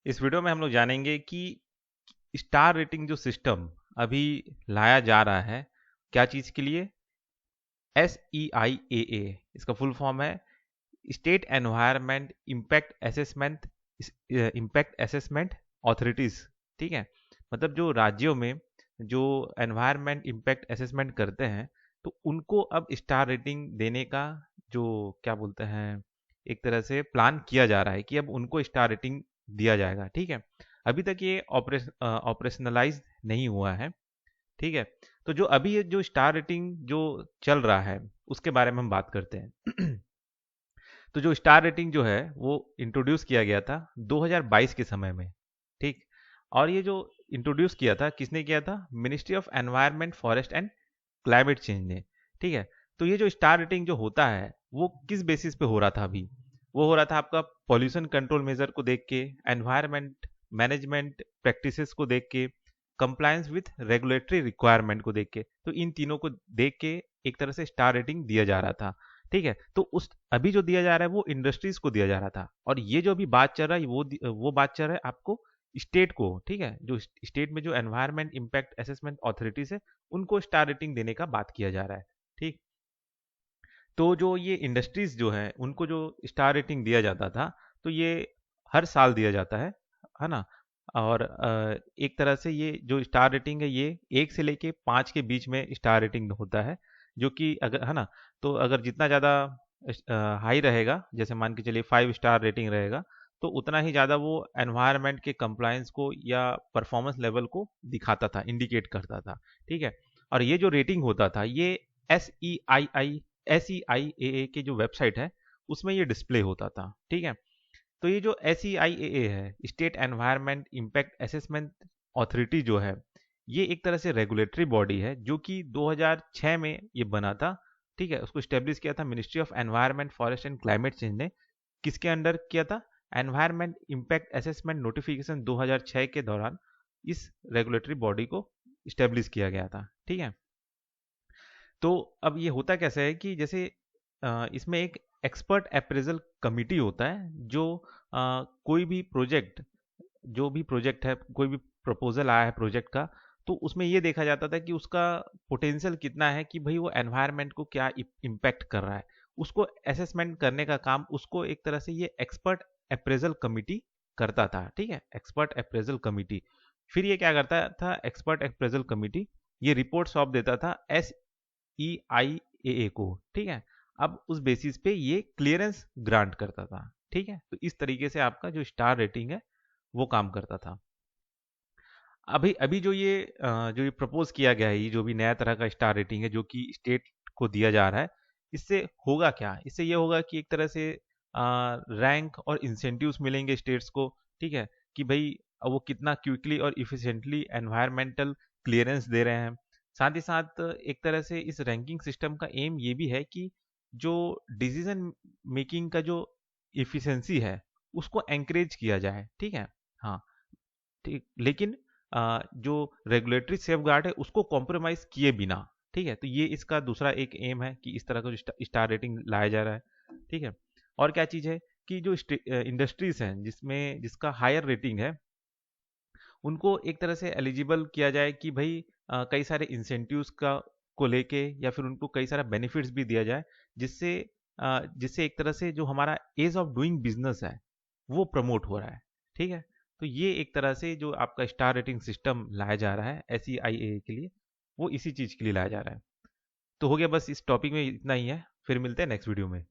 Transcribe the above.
इस वीडियो में हम लोग जानेंगे कि स्टार रेटिंग जो सिस्टम अभी लाया जा रहा है, क्या चीज़ के लिए? SEIAA, इसका फुल फॉर्म है state environment impact assessment authorities. ठीक है, मतलब जो राज्यों में जो एनवायरनमेंट इम्पैक्ट असेसमेंट करते हैं, तो उनको अब स्टार रेटिंग देने का जो क्या बोलते हैं, एक तरह से प्लान किया जा रहा है कि अब उनको स्टार रेटिंग दिया जाएगा। ठीक है, अभी तक ये ऑपरेशनलाइज नहीं हुआ है। ठीक है, तो जो अभी ये जो स्टार रेटिंग जो चल रहा है उसके बारे में हम बात करते हैं। तो जो स्टार रेटिंग जो है वो इंट्रोड्यूस किया गया था 2022 के समय में। ठीक, और ये जो इंट्रोड्यूस किया था किसने किया था? Ministry of environment forest and climate change ने। ठीक है, तो ये जो स्टार रेटिंग जो होता है वो किस बेसिस पे हो रहा था? अभी वो हो रहा था आपका पॉल्यूशन कंट्रोल मेजर को देख के, एनवायरनमेंट मैनेजमेंट प्रैक्टिसेस को देख के, कंप्लायंस विथ रेगुलेटरी रिक्वायरमेंट को देख के। तो इन तीनों को देख के एक तरह से स्टार रेटिंग दिया जा रहा था। ठीक है, तो उस अभी जो दिया जा रहा है वो इंडस्ट्रीज को दिया जा रहा था, और ये जो अभी बात चल रहा है वो बात चल रहा है आपको स्टेट को। ठीक है, जो स्टेट में जो एनवायरनमेंट इम्पैक्ट असेसमेंट ऑथोरिटीज है उनको स्टार रेटिंग देने का बात किया जा रहा है। ठीक, तो जो ये इंडस्ट्रीज जो है उनको जो स्टार रेटिंग दिया जाता था, तो ये हर साल दिया जाता है ना? और एक तरह से ये जो स्टार रेटिंग है ये 1 से लेके 5 के बीच में स्टार रेटिंग होता है, जो कि अगर है ना, तो अगर जितना ज़्यादा हाई रहेगा, जैसे मान के चलिए 5 स्टार रेटिंग रहेगा, तो उतना ही ज़्यादा वो एनवायरनमेंट के कंप्लायंस को या परफॉर्मेंस लेवल को दिखाता था, इंडिकेट करता था। ठीक है, और ये जो रेटिंग होता था ये SEIAA की जो वेबसाइट है उसमें ये डिस्प्ले होता था। ठीक है, तो ये जो SEIAA है, state environment impact assessment authority जो है, ये एक तरह से रेगुलेटरी बॉडी है जो कि 2006 में ये बना था। ठीक है, उसको स्टेब्लिश किया था ministry of environment forest and climate change ने। किसके अंडर किया था? एनवायरनमेंट इम्पैक्ट असेसमेंट नोटिफिकेशन 2006 के दौरान इस रेगुलेटरी बॉडी को स्टेब्लिश किया गया था। ठीक है, तो अब ये होता कैसे है कि जैसे इसमें एक एक्सपर्ट अप्रेजल कमिटी होता है जो कोई भी प्रोजेक्ट, जो भी प्रोजेक्ट है, कोई भी प्रपोजल आया है प्रोजेक्ट का, तो उसमें ये देखा जाता था कि उसका पोटेंशियल कितना है, कि भाई वो एनवायरनमेंट को क्या इम्पैक्ट कर रहा है। उसको असेसमेंट करने का काम उसको एक तरह से ये एक्सपर्ट अप्रेजल कमिटी करता था। ठीक है, एक्सपर्ट अप्रेजल कमिटी फिर ये क्या करता था? एक्सपर्ट अप्रेजल कमिटी ये रिपोर्ट सौंप देता था EIAA को। ठीक है, अब उस बेसिस पे ये क्लियरेंस ग्रांट करता था। ठीक है, तो इस तरीके से आपका जो स्टार रेटिंग है वो काम करता था। अभी अभी जो ये प्रपोज किया गया है, ये जो भी नया तरह का स्टार रेटिंग है जो कि स्टेट को दिया जा रहा है, इससे होगा क्या? इससे ये होगा कि एक तरह से रैंक और इंसेंटिव्स मिलेंगे स्टेट्स को। ठीक है, कि भाई वो कितना क्विकली और इफिशिएंटली एनवायरमेंटल क्लियरेंस दे रहे हैं। साथ ही साथ एक तरह से इस रैंकिंग सिस्टम का एम ये भी है कि जो डिसीजन मेकिंग का जो इफिशिएंसी है उसको एंकरेज किया जाए। ठीक है, हाँ, ठीक, लेकिन जो रेगुलेटरी सेफगार्ड है उसको कॉम्प्रोमाइज किए बिना। ठीक है, तो ये इसका दूसरा एक एम है कि इस तरह का जो स्टार रेटिंग लाया जा रहा है। ठीक है, और क्या चीज़ है कि जो इंडस्ट्रीज हैं जिसमें जिसका हायर रेटिंग है उनको एक तरह से एलिजिबल किया जाए कि भाई कई सारे इंसेंटिव्स का को लेके, या फिर उनको कई सारा बेनिफिट्स भी दिया जाए, जिससे जिससे एक तरह से जो हमारा एज ऑफ डूइंग बिजनेस है वो प्रमोट हो रहा है। ठीक है, तो ये एक तरह से जो आपका स्टार रेटिंग सिस्टम लाया जा रहा है SEIAA के लिए, वो इसी चीज़ के लिए लाया जा रहा है। तो हो गया, बस इस टॉपिक में इतना ही है, फिर मिलते हैं नेक्स्ट वीडियो में।